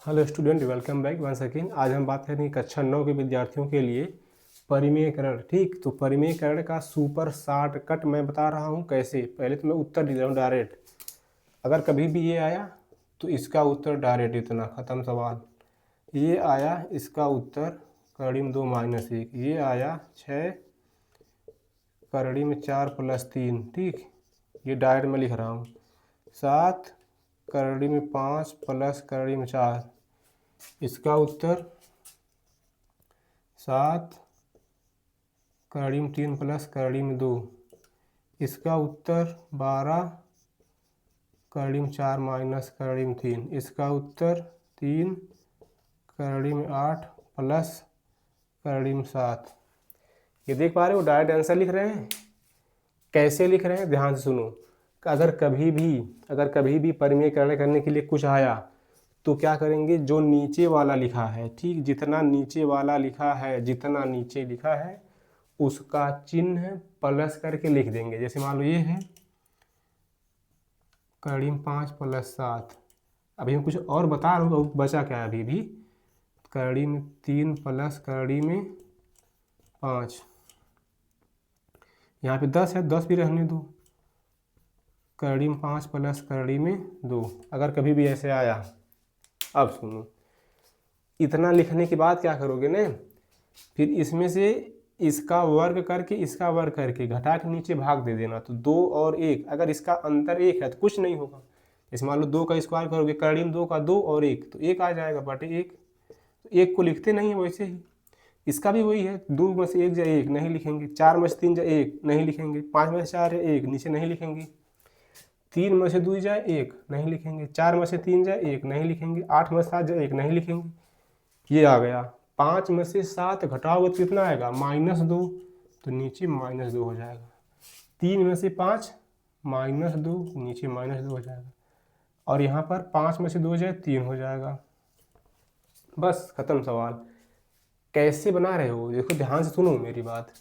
Hello student, welcome back once again. आज हम बात करेंगे कक्षा 9 के विद्यार्थियों के लिए परिमेयकरण। ठीक, तो परिमेयकरण का सुपर शॉर्टकट मैं बता रहा हूँ कैसे। पहले तो मैं उत्तर दे रहा हूँ डायरेक्ट। अगर कभी भी ये आया तो इसका उत्तर डायरेक्ट, इतना ख़त्म सवाल। ये आया, इसका उत्तर कड़ी में 2 - 1। ये आया 6 कड़ी में 4 + 3। ठीक, ये डायरेक्ट में लिख रहा हूँ। 7 कड़ी में 5 + कड़ी में 4। इसका उत्तर 7 कड़ी में 3 + कड़ी में 2। इसका उत्तर 12 कड़ी में 4 - कड़ी में 3। इसका उत्तर 3 कड़ी में 8 + कड़ी में 7। ये देख पा रहे हो, डायरेक्ट आंसर लिख रहे हैं। कैसे लिख रहे हैं ध्यान से सुनो। अगर कभी भी परिमेयकरण करने के लिए कुछ आया तो क्या करेंगे, जो नीचे वाला लिखा है, ठीक, जितना नीचे लिखा है उसका चिन्ह प्लस करके लिख देंगे। जैसे मान लो ये है कड़ी में 5 + 7। अभी हम कुछ और बता रहा हूँ, बचा क्या है अभी भी। कड़ी में 3 + कड़ी में 5। यहाँ पे 10 है, 10 भी रहने दो। कड़ी में 5 + कड़ी में 2। अगर कभी भी ऐसे आया, अब सुनो, इतना लिखने के बाद क्या करोगे ना, फिर इसमें से इसका वर्ग करके घटा के नीचे भाग दे देना। तो 2 और 1, अगर इसका अंतर 1 है तो कुछ नहीं होगा। जैसे मान लो 2 का स्क्वायर करोगे, कड़ी में 2 का 2 और 1 तो 1 आ जाएगा बटे 1। तो 1 को लिखते नहीं है वैसे ही। इसका भी वही है, 2 में से 1 जा 1 नहीं लिखेंगे, 4 में से 3 जा 1 नहीं लिखेंगे, 5 में से 4 है 1 नीचे नहीं लिखेंगे, 3 में से 2 जाए 1 नहीं लिखेंगे, 4 में से 3 जाए 1 नहीं लिखेंगे, 8 में से 7 जाए 1 नहीं लिखेंगे। ये आ गया। 5 में से 7 घटाओगे तो कितना आएगा, -2, तो नीचे -2 हो जाएगा। 3 में से 5 -2, नीचे -2 हो जाएगा। और यहाँ पर 5 में से 2 जाए 3 हो जाएगा। बस खत्म सवाल। कैसे बना रहे हो देखो, ध्यान से सुनो मेरी बात।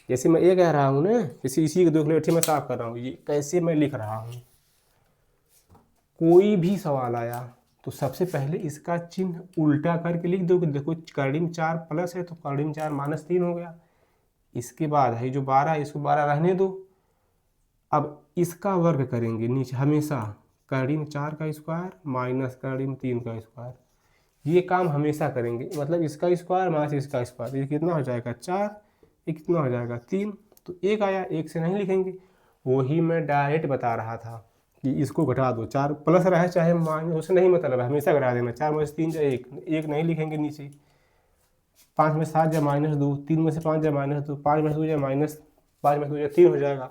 जैसे मैं ये कह रहा हूँ ना, इसी को देख लो, ठीक मैं साफ कर रहा हूँ, ये कैसे मैं लिख रहा हूँ। कोई भी सवाल आया तो सबसे पहले इसका चिन्ह उल्टा करके लिख दोगे। देखो कड़ी में 4 प्लस है तो कड़ी में 4 -3 हो गया। इसके बाद है जो 12 है, इसको 12 रहने दो। अब इसका वर्ग करेंगे नीचे हमेशा, कड़ी में 4 का स्क्वायर माइनस कड़ी में 3 का स्क्वायर। ये काम हमेशा करेंगे, मतलब इसका स्क्वायर माइनस इसका स्क्वायर। ये कितना हो जाएगा 4, ये कितना हो जाएगा 3। तो 1 आया, 1 से नहीं लिखेंगे। वही मैं डायरेक्ट बता रहा था कि इसको घटा दो, 4 प्लस रहे चाहे माइनस, उससे नहीं मतलब है, हमेशा घटा देना। 4 में से 3 जाए 1 नहीं लिखेंगे नीचे। 5 में से 7 जाए -2, 3 में से 5 जाए -2, 5 में से 2 जाए माइनस, 5 में से 2 जाए 3 हो जाएगा।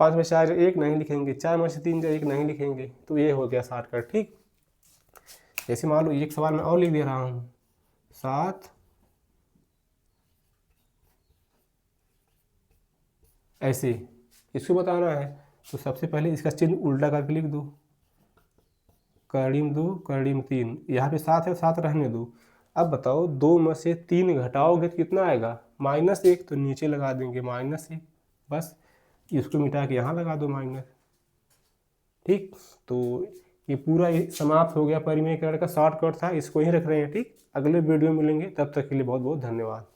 5 में से 4 जाए 1 नहीं लिखेंगे, 4 में से 3 जाए 1 नहीं लिखेंगे। तो ये हो गया शॉर्टकट। ठीक, जैसे मान लो एक सवाल मैं और लिख दे रहा हूँ, 7 ऐसे इसको बताना है। तो सबसे पहले इसका चिन्ह उल्टा करके लिख दो, कड़ी में 2 कड़ी में 3। यहाँ पे 7 है, 7 रहने दो। अब बताओ 2 में से 3 घटाओगे तो कितना आएगा, -1। तो नीचे लगा देंगे -1। बस इसको मिटा के यहाँ लगा दो माइनस। ठीक, तो ये पूरा समाप्त हो गया। परिमेयकरण का शॉर्टकट था, इसको ही रख रहे हैं। ठीक, अगले वीडियो में मिलेंगे, तब तक के लिए बहुत बहुत धन्यवाद।